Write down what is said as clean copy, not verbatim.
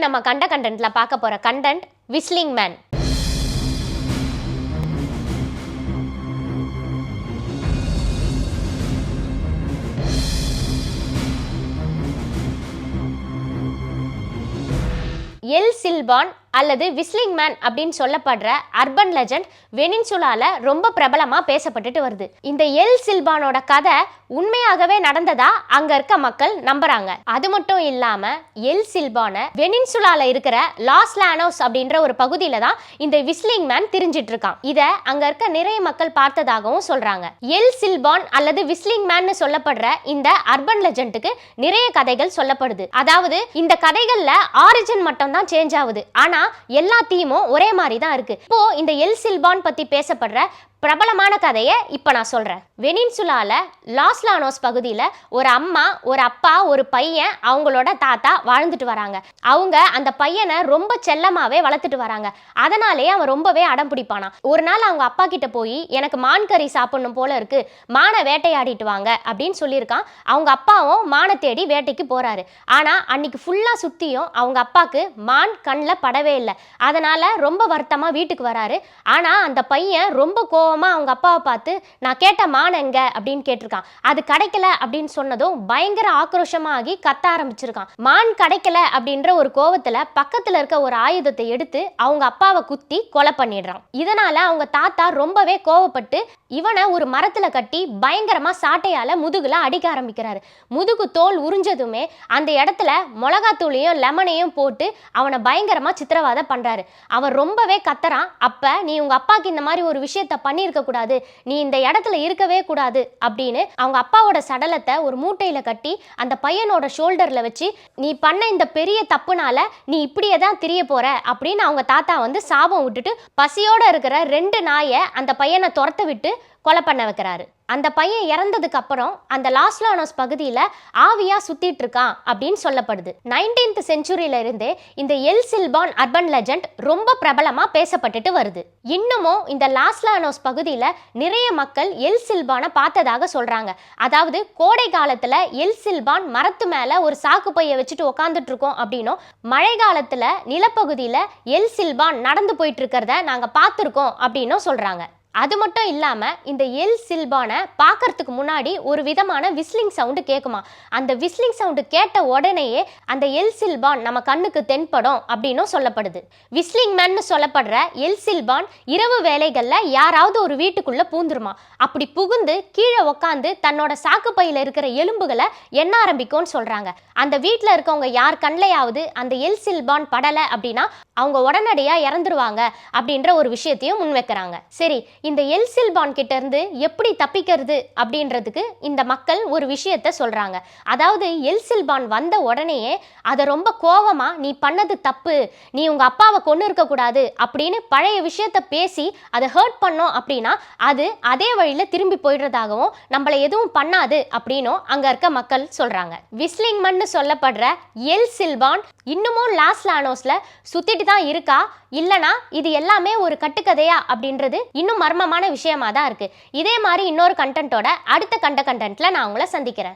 இன்னைக்கு நம்ம கண்டென்ட்ல பார்க்க போற கண்டென்ட் விஸ்லிங் மேன். எல் சில்பான் அல்லது விஸ்லிங் மேன் அப்படின்னு சொல்லப்படுற அர்பன் லெஜண்ட் வெனின்சுலால ரொம்ப பிரபலமா பேசப்பட்டுட்டு வருது. இந்த எல் சில்பானோட கதை உண்மையாகவே நடந்ததா அங்க இருக்க மக்கள் நம்புறாங்க. அது மட்டும் இல்லாம எல் சில்பான வெனின்சுலால இருக்கிற லாஸ் லானோஸ் அப்படின்ற ஒரு பகுதியில தான் இந்த விஸ்லிங் மேன் திரிஞ்சிட்டு இருக்கான். இத அங்க இருக்க நிறைய மக்கள் பார்த்ததாகவும் சொல்றாங்க. எல் சில்பான் அல்லது விஸ்லிங் மேன் சொல்லப்படுற இந்த அர்பன் லெஜண்டுக்கு நிறைய கதைகள் சொல்லப்படுது. அதாவது இந்த கதைகள்ல ஆரிஜின் மட்டும் தான் சேஞ்ச் ஆகுது, ஆனா எல்லா தீமும் ஒரே மாதிரி தான் இருக்கு. இப்போ இந்த எல் சில்பான் பத்தி பேசப்படுற பிரபலமான கதையை இப்போ நான் சொல்கிறேன். வெனின்சுலால லாஸ் லானோஸ் பகுதியில் ஒரு அம்மா, ஒரு அப்பா, ஒரு பையன், அவங்களோட தாத்தா வாழ்ந்துட்டு வராங்க. அவங்க அந்த பையனை ரொம்ப செல்லமாகவே வளர்த்துட்டு வராங்க. அதனாலேயே அவன் ரொம்பவே அடம் பிடிப்பானா. ஒரு நாள் அவங்க அப்பா கிட்ட போய் எனக்கு மான் கறி சாப்பிடணும் போல இருக்கு, மானை வேட்டையாடிட்டு வாங்க அப்படின்னு சொல்லியிருக்கான். அவங்க அப்பாவும் மானை தேடி வேட்டைக்கு போறாரு. ஆனால் அன்னைக்கு ஃபுல்லாக சுற்றியும் அவங்க அப்பாவுக்கு மான் கண்ணில் படவே இல்லை. அதனால ரொம்ப வருத்தமாக வீட்டுக்கு வராரு. ஆனால் அந்த பையன் ரொம்ப அவங்க அப்பாவை பார்த்து நான் கேட்ட மான் எங்க அப்படின்னு கேட்டிருக்கான். அது கிடைக்கல அப்படின்னு சொன்னதும் பயங்கர ஆக்ரோஷமாகி கத்த ஆரம்பிச்சிருக்கான். மான் கிடைக்கல அப்படின்ற ஒரு கோவத்துல பக்கத்துல இருக்க ஒரு ஆயுதத்தை எடுத்து அவங்க அப்பாவை குத்தி கொலை பண்ணிடுறான். இதனால அவங்க தாத்தா ரொம்பவே கோவப்பட்டு இவனை ஒரு மரத்துல கட்டி பயங்கரமா சாட்டையால முதுகுல அடிக்க ஆரம்பிக்கிறாரு. முதுகு தோல் உறிஞ்சதுமே அந்த இடத்துல மிளகாத்தூளையும் லெமனையும் போட்டு அவனை பயங்கரமா சித்திரவதை பண்றாரு. அவன் ரொம்பவே கத்துறான். அப்ப நீ உங்க அப்பாக்கு இந்த மாதிரி ஒரு விஷயத்த பண்ணியிருக்க கூடாது, நீ இந்த இடத்துல இருக்கவே கூடாது அப்படின்னு அவங்க அப்பாவோட சடலத்தை ஒரு மூட்டையில கட்டி அந்த பையனோட ஷோல்டர்ல வச்சு நீ பண்ண இந்த பெரிய தப்புனால நீ இப்படியே தான் திரிய போற அப்படின்னு அவங்க தாத்தா சாபம் விட்டுட்டு பசியோட இருக்கிற 2 நாயை அந்த பையனை துரத்த விட்டு கொலை பண்ண வைக்கிறாரு. அந்த பையன் இறந்ததுக்கு அப்புறம் அந்த லாஸ் லானோஸ் பகுதியில் ஆவியா சுத்திட்டு இருக்கான் அப்படின்னு சொல்லப்படுது. 19th செஞ்சுரியில இருந்தே இந்த எல் சில்பான் அர்பன் லெஜண்ட் ரொம்ப பிரபலமா பேசப்பட்டுட்டு வருது. இன்னமும் இந்த லாஸ் லானோஸ் பகுதியில் நிறைய மக்கள் எல் சில்பானை பார்த்ததாக சொல்றாங்க. அதாவது கோடை காலத்துல எல் சில்பான் மரத்து மேல ஒரு சாக்கு பையை வச்சுட்டு உட்காந்துட்டு இருக்கோம் அப்படின்னும், மழை காலத்துல நிலப்பகுதியில எல் சில்பான் நடந்து போயிட்டு இருக்கிறத நாங்க பார்த்துருக்கோம் அப்படின்னும் சொல்றாங்க. அது மட்டும் இல்லாம இந்த எல் சில்பானை பார்க்கறதுக்கு முன்னாடி ஒரு விதமான விஸ்லிங் சவுண்டு கேட்குமா. அந்த விஸ்லிங் சவுண்டு கேட்ட உடனேயே அந்த எல் சில்பான் நம்ம கண்ணுக்கு தென்படும் அப்படின்னும் சொல்லப்படுது. விஸ்லிங் மேன் சொல்லப்படுற எல் சில்பான் இரவு வேளைகள்ல யாராவது ஒரு வீட்டுக்குள்ள பூந்துருமா. அப்படி புகுந்து கீழே உக்காந்து தன்னோட சாக்கு பையில இருக்கிற எலும்புகளை எண்ண ஆரம்பிக்கும்னு சொல்றாங்க. அந்த வீட்டில் இருக்கவங்க யார் கண்லையாவது அந்த எல் சில்பான் படலை அப்படின்னா அவங்க உடனடியா இறந்துருவாங்க அப்படின்ற ஒரு விஷயத்தையும் முன்வைக்கிறாங்க. சரி, இந்த எல் சில்பான் கிட்ட இருந்து எப்படி தப்பிக்கிறது அப்படின்றதுக்கு இந்த மக்கள் ஒரு விஷயத்த சொல்றாங்க. அதாவது எல் சில்பான் வந்த உடனேயே அதை ரொம்ப கோவமா நீ பண்ணது தப்பு, நீ உங்க அப்பாவை கொண்டு இருக்க கூடாது அப்படின்னு பழைய விஷயத்த பேசி அதை ஹர்ட் பண்ணோம் அப்படின்னா அது அதே வழியில திரும்பி போயிடுறதாகவும் நம்மளை எதுவும் பண்ணாது அப்படின்னும் அங்க இருக்க மக்கள் சொல்றாங்க. விஸ்லிங் மேன் சொல்லப்படுற எல் சில்பான் இன்னமும் லாஸ் லானோஸ்ல சுத்திட்டு தான் இருக்கா, இல்லனா இது எல்லாமே ஒரு கட்டுக்கதையா அப்படின்றது இன்னும் மர்மமான விஷயமா தான் இருக்கு. இதே மாதிரி இன்னொரு கண்டென்ட்டோட அடுத்த கண்டென்ட்ல நான் உங்களை சந்திக்கிறேன்.